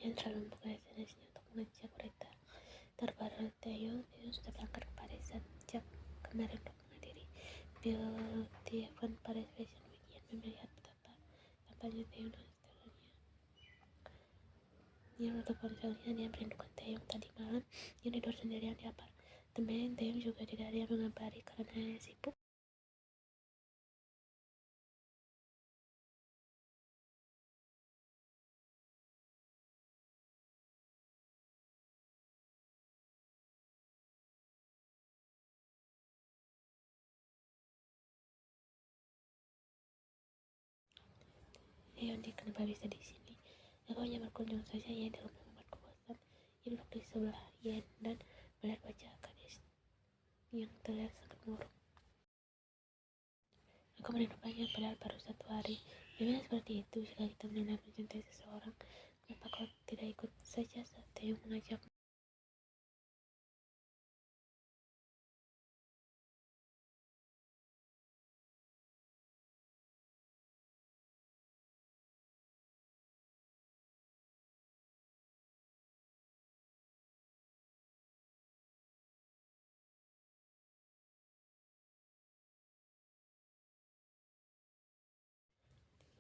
Yang selalu membuka destinasinya untuk mengajak berita terbaru. Taeyong sudah berangkat ke Paris sejak kemarin untuk menghadiri beauty event Paris Fashion Week. Yang melihat betapa tampaknya Taeyong dan stylenya. Yang menutup ponselnya, dia merindukan Taeyong tadi malam yang tidur sendirian di apartemen. Taeyong juga tidak ada yang mengabari karena sibuk. Yeon, kenapa bisa di sini? Aku hanya berkunjung saja. Ya, di rumah membuatku bosan. Ia duduk di sebelah Yen dan melihat wajah gadis yang terlihat sangat murung. Aku merindukannya padahal baru 1 hari. Memang seperti itu jika kita benar-benar mencintai seseorang. Kenapa kau tidak ikut saja saat Taeyong mengajak?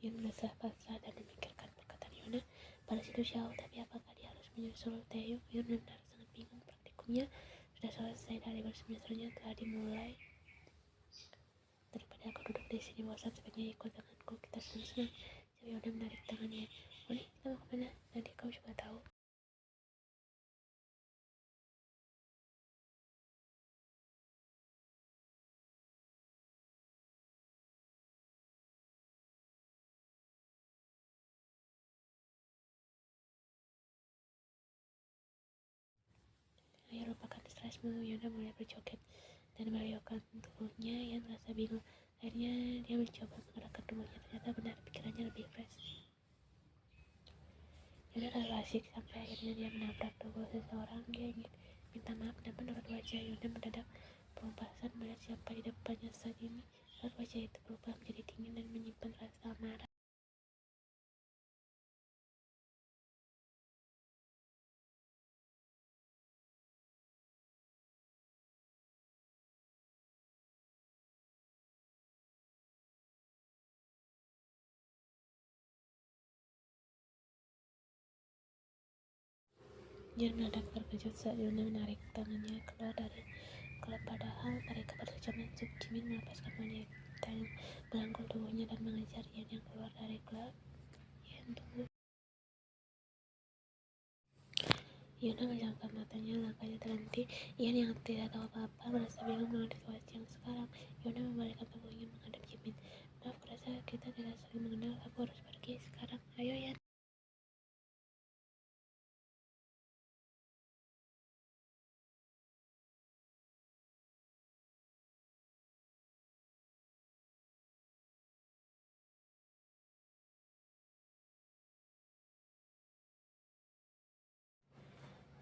Yang merasa pasrah dan memikirkan perkataan Yuna. Pada situ jauh, tapi apakah dia harus menyusul Taeyong? Yuna benar sangat bingung. Praktikumnya sudah selesai dan libur semesternya telah dimulai. Daripada aku duduk di sini bosan, sebaiknya ikut denganku. Kita senang-senang. Tapi Yuna menarik tangannya. Oni, kita mau kemana? Nanti kau juga tahu. Ayo lupakan stresmu. Yuna mulai berjoget dan meriuhkan tubuhnya. Yang merasa bingung. Akhirnya dia mencoba menggerakkan tubuhnya. Ternyata benar, pikirannya lebih fresh. Yuna terlalu asik sampai akhirnya dia menabrak tubuh seseorang. Dia ingin minta maaf dan menurut wajah Yuna mendadak berubah saat melihat siapa di depannya saat ini. Saat wajah itu berubah menjadi dingin dan menyimpan rasa marah. Dia mendadak terkejut saat Yuna menarik tangannya keluar dari klub. Padahal mereka baru saja masuk. Jimin melepaskan wanita yang merangkul tubuhnya dan mengejar Yen yang keluar dari klub. Yen, tunggu. Yuna menjamkan matanya, langkahnya terhenti. Yen yang tidak tahu apa-apa merasa bingung dengan situasi yang sekarang. Yuna membalikkan tubuhnya menghadap Jimin. Maaf, kurasa kita tidak saling mengenal. Aku harus pergi sekarang. Ayo, Yen.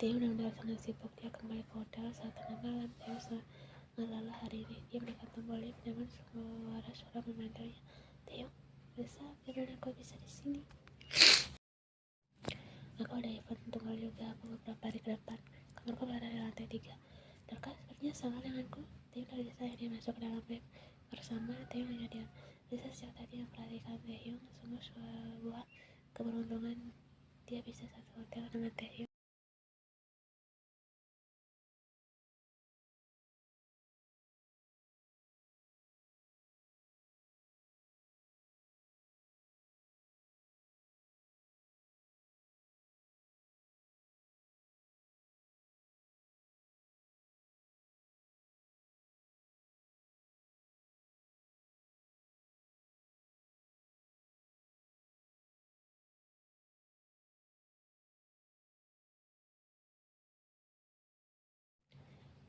Dia benar-benar sangat sibuk. Dia kembali ke hotel saat tengah malam. Dia sangat lelah hari ini. Dia menekan tombol lift namun suara memanggilnya. Theo, Risa, bagaimana kau bisa di sini? Aku ada event tunggal juga. Aku beberapa hari ke depan. Kamarku berada di lantai 3. Darkah sepertinya sama denganku. Theo dan Risa yang masuk ke dalam lift bersama. Theo hanya diam. Risa sejak tadi memperhatikan Taeyong. Sungguh sebuah keberuntungan dia bisa satu hotel dengan Taeyong.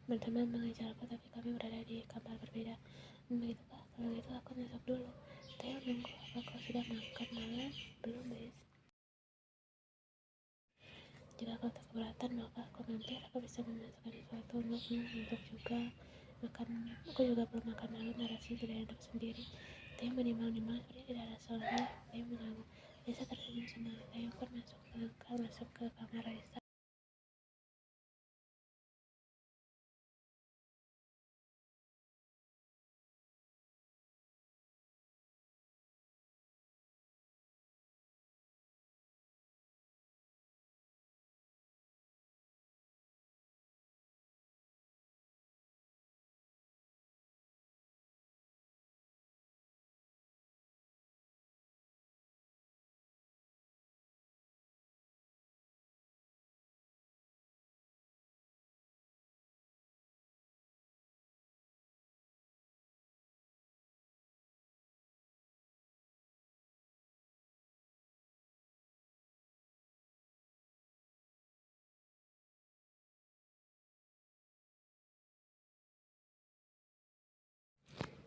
Berteman mengajarku, tapi kami berada di kamar berbeda. Begitukah? Kalau gitu aku masuk dulu. Theo nunggu. Apa kau sudah makan malam? Belum, Bes. Jika kau tak keberatan, maukah aku mampir? Aku bisa memasakkan sesuatu untukmu. Untuk juga makan. Aku juga belum makan malam. Narasi tidak enak sendiri. Theo menimbang-nimbang seperti tidak ada salahnya. Theo mengangguk. Lisa tersenyum senang. Taeyong pun masuk ke kamar Lisa.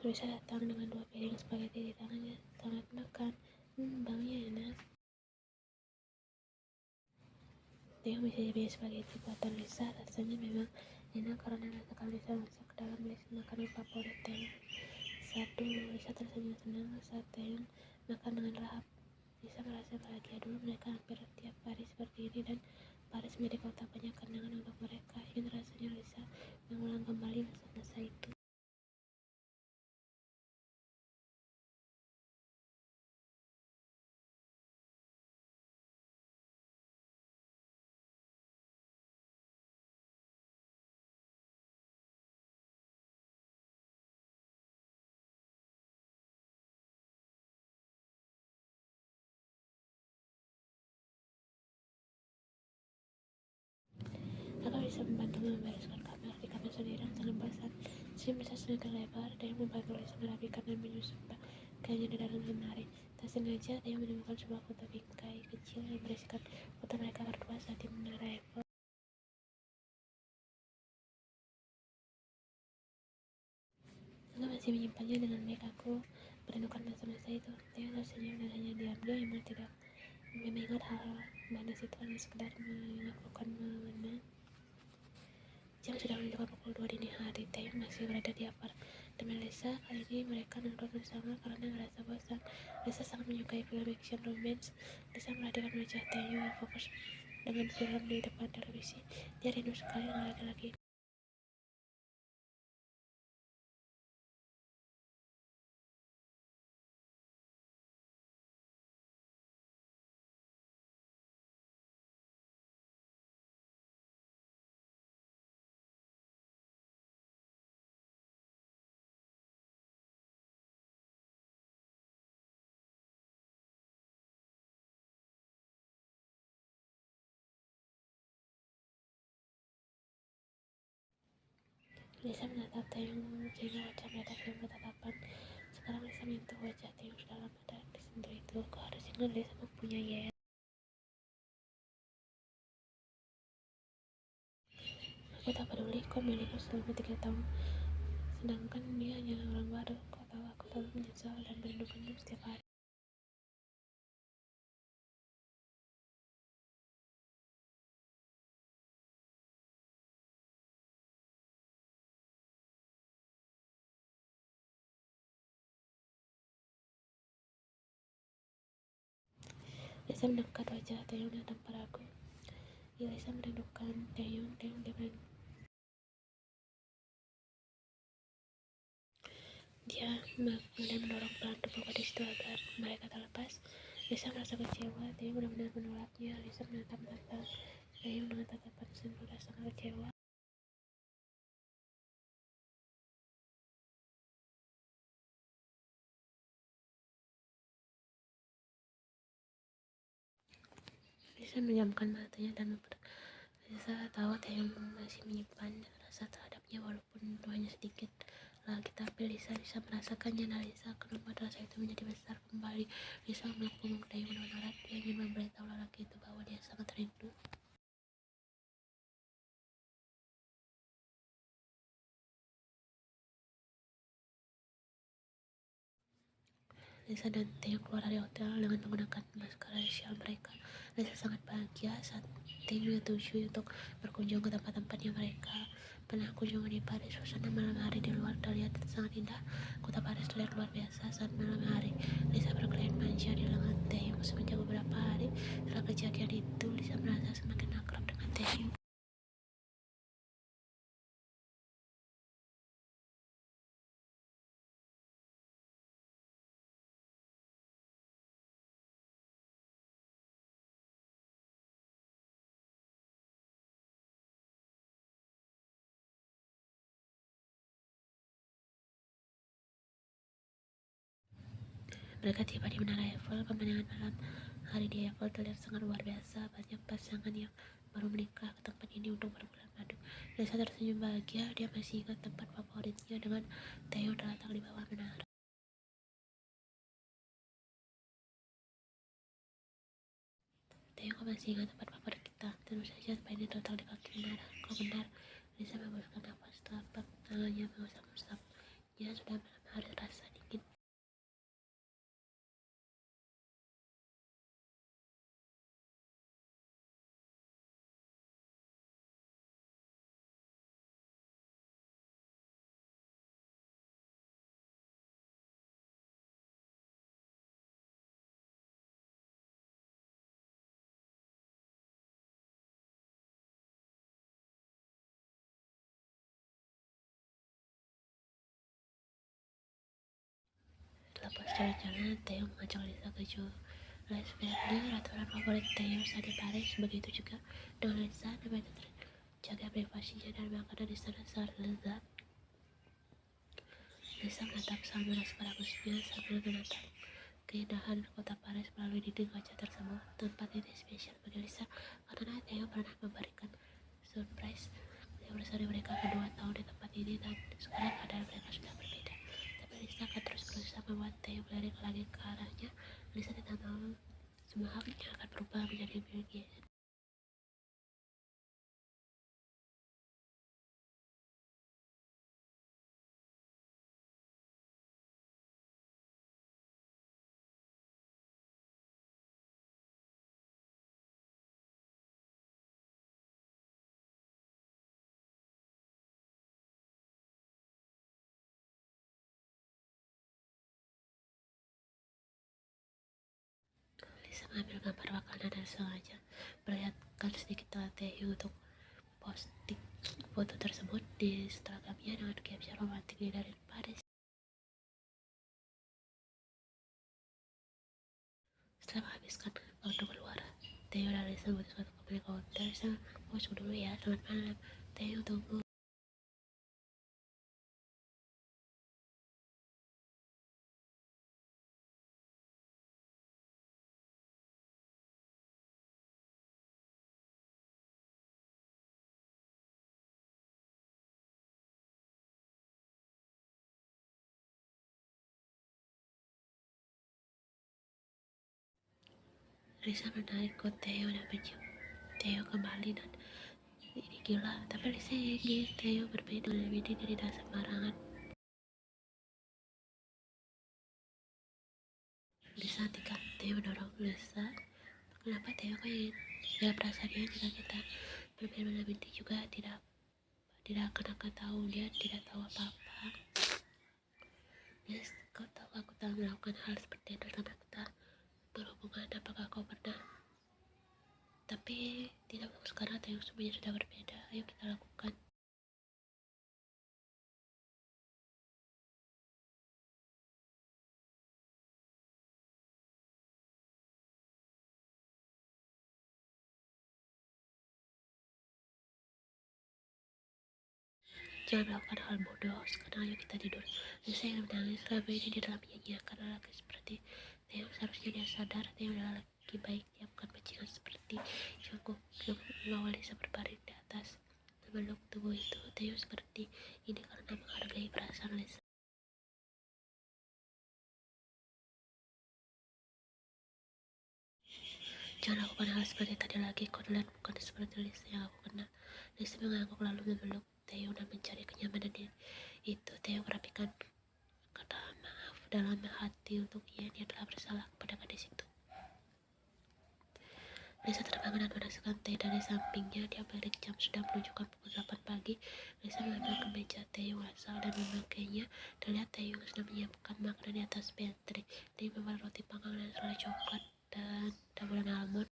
Lisa datang dengan 2 piring spaghetti di tangannya. Selamat makan. Baunya enak. Taeyong bisa jadi spaghetti buatan Lisa. Rasanya memang enak karena rasakan Lisa masuk ke dalam list makanan favorit Taeyong. Satu, Lisa tersenyum senang saat Taeyong makan dengan lahap. Lisa merasa bahagia. Dulu mereka hampir tiap hari seperti ini dan Paris menjadi kota banyak kenangan untuk mereka. Ingin rasanya Lisa mengulang kembali masa-masa itu. Kakak bisa membantu membereskan kamar. Di kamar sendiri yang sangat basah. Senyum Lisa semakin lebar. Taeyong membantu Lisa merapikan dan menyusun pakaiannya di dalam lemari. Tak sengaja Taeyong menemukan sebuah foto bingkai kecil yang berisikan foto mereka berdua saat di Menara Eiffel. Kakak masih menyimpannya dengan baik. Aku merindukan masa-masa itu. Taeyong tersenyum dan hanya diam-diam memang tidak mengingat hal manis itu, hanya sekedar mengakukan mengenang. Jam sudah menunjukkan pukul 2 dini hari. Taeyong masih berada di apartemen Lisa. Kali ini mereka nonton bersama karena merasa bosan. Lisa sangat menyukai film action romance. Lisa merhatikan wajah Taeyong yang fokus dengan film di depan televisi. Dia rindu sekali dengan laki-laki. Lisa menatap Taeyong sehingga wajah mereka film bertatapan. Sekarang Lisa menyentuh wajah Taeyong sudah lama dan disentuh itu. Kau harus ingat Lisa mempunyai. Aku tak peduli kau milikku selama 3 tahun. Sedangkan dia hanya orang baru. Kau tahu aku selalu menyesal dan merindukanmu setiap hari. Lisa mendekat wajah Taeyong dan tanpa ragu. Ya, Lisa merindukan Taeyong. Dia kemudian mendorong pelan tubuh gadis itu agar mereka terlepas. Lisa merasa kecewa. Taeyong benar-benar menolaknya. Lisa menatap mata Taeyong dengan tatapan sendu dan sangat kecewa. Lisa menjamkan matanya dan Lisa tahu Taeyong masih menyimpan rasa terhadapnya walaupun hanya sedikit lagi, tapi Lisa bisa merasakannya. Nah, Lisa akan membuat rasa itu menjadi besar kembali. Lisa memeluk punggung Taeyong dengan erat. Dia ingin memberitahu lelaki itu bahwa dia sangat rindu. Lisa dan Taeyong keluar dari hotel dengan menggunakan maskara sial mereka. Lisa sangat bahagia saat Taeyong menyetujui untuk berkunjung ke tempat-tempatnya mereka. Pernah kunjungan di Paris, suasana malam hari di luar terlihat sangat indah. Kota Paris terlihat luar biasa saat malam hari. Lisa berkeliling manja di lengan Taeyong semenjak beberapa hari. Setelah kejadian itu, Lisa merasa semakin akrab dengan Taeyong. Mereka tiba di Menara Eiffel. Pemandangan malam hari di Eiffel terlihat sangat luar biasa. Banyak pasangan yang baru menikah ke tempat ini untuk berbulan madu. Lisa tersenyum bahagia. Dia masih ingat tempat favoritnya dengan Taeyong terletak di bawah menara. Taeyong, kau masih ingat tempat favorit kita? Tentu saja, tempat ini terletak di kaki menara. Kau benar. Lisa membuskan nafas. Telapak tangannya mengusap-usapnya. Sudah malam hari, rasa dingin Lepas jalan-jalan, Taeyong mengajak Lisa ke Jules Verne, restoran favorit Taeyong saat di Paris. Begitu juga dengan Lisa, namanya terjaga privasinya dan makanan di sana sangat lezat. Lisa menatap salmon asparagus-nya sambil menatap keindahan kota Paris melalui dinding kaca tersebut. Tempat ini spesial bagi Lisa karena Taeyong pernah memberikan surprise anniversary mereka kedua tahun di tempat ini, dan sekarang keadaan mereka sudah berbeda. Tapi Lisa akan terus berusaha membuat Taeyong balik lagi ke arahnya. Lisa tidak tahu semua haknya akan berubah menjadi miliknya. Lisa mengambil gambar makanan dan sengaja perlihatkan sedikit Taeyong untuk posting foto tersebut di Instagramnya dengan caption romantik dari Paris. Setelah menghabiskan waktu keluar, Taeyong dan Lisa memutuskan untuk kembali ke hotel. Saya mau masuk dulu ya, selamat malam. Taeyong tunggu. Lisa menarik kot Taeyong dan mencium Taeyong kembali, dan ini gila. Tapi Lisa ingin Taeyong berbeda lebih dari dasar sembarangan. Lisa tingkat Taeyong mendorong Lisa. Kenapa Taeyong ingin dalam perasaannya jika kita bermain malam ini juga tidak akan tahu. Dia tidak tahu apa-apa. Yes, kau tahu aku telah melakukan hal seperti itu selama kita berhubungan. Apakah kau pernah? Tapi tidak bagus karena Taeyong semuanya sudah berbeda. Ayo kita lakukan. Jangan melakukan hal bodoh. Sekarang ayo kita tidur. Lisa yang menangis selama ini di dalam menyanyiakan lelaki seperti Taeyong. Seharusnya dia sadar Taeyong adalah laki baik. Dia bukan bajingan seperti Jungkook yang mengawal Lisa berbaring di atas memeluk tubuh itu. Taeyong seperti ini karena menghargai perasaan Lisa. Jangan lakukan hal seperti tadi lagi. Kau terlihat bukan seperti Lisa yang aku kenal. Lisa mengangguk lalu memeluk Taeyong dan mencari kenyamanan itu. Taeyong merapikan kata maaf dalam hati untuk ia. Dia telah bersalah kepada gadis itu. Lisa terbangun dan memasukkan teh dari sampingnya. Dia balik jam sudah menunjukkan pukul 8 pagi. Lisa mengambil kemeja Taeyong asal dan memakainya. Terlihat Taeyong sudah menyiapkan makanan di atas pantry. Dia membawa roti panggang dan selai coklat dan taburan almond.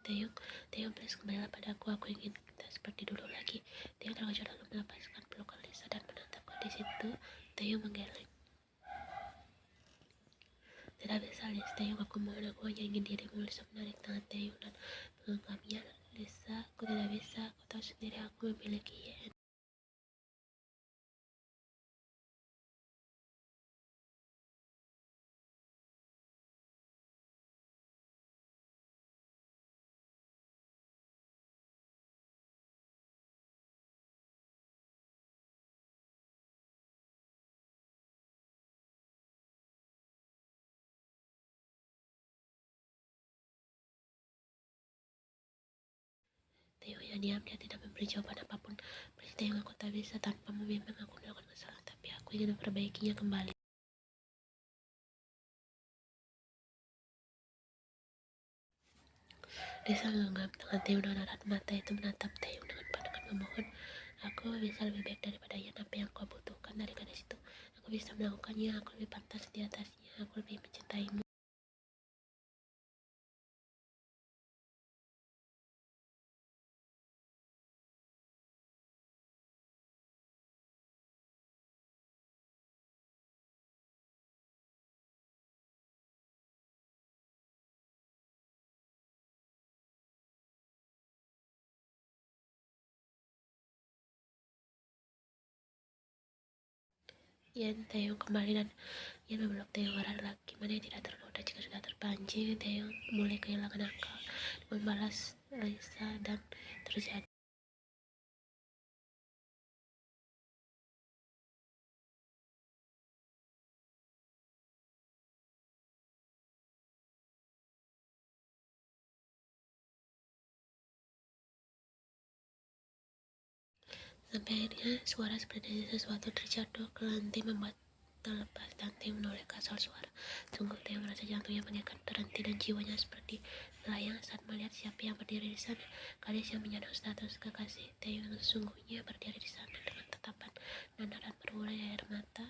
Taeyong, please kembalilah padaku. Aku ingin kita seperti dulu lagi. Taeyong terkejut lalu melepaskan pelukan Lisa dan menatapku. Di situ Taeyong menggeleng. Tidak bisa, Lisa. Taeyong, aku mohon, aku hanya ingin dirimu. Lisa menarik tangan Taeyong dan mengenggamnya. Lisa, aku tidak bisa. Aku tahu sendiri aku memiliki Yen. Taeyong yang diam, dia tidak memberi jawaban apapun. Please, Taeyong, aku tak bisa tanpamu. Memang aku melakukan kesalahan, tapi aku ingin memperbaikinya kembali. Lisa menggenggam tangan Taeyong dengan erat. Mata itu menatap Taeyong dengan pandangan memohon. Aku bisa lebih baik daripada Yen. Apa yang kau butuhkan dari gadis itu? Aku bisa melakukannya. Aku lebih pantas di atasnya. Aku lebih mencintaimu. Yen, Taeyong kembali dan Yen memeluk Taeyong erat. Lagi mana yang tidak tergoda jika sudah terpancing. Taeyong mulai kehilangan akal. Membalas Lisa dan terjadi. Sampai akhirnya suara seperti sesuatu terjatuh ke lantai membuat terlepas dan Taeyong menoleh ke asal suara. Sungguh Taeyong merasa jantungnya bagaikan terhenti dan jiwanya seperti melayang saat melihat siapa yang berdiri di sana. Gadis yang menyandang status kekasih Taeyong yang sesungguhnya berdiri di sana dengan tatapan danar dan berurai air mata.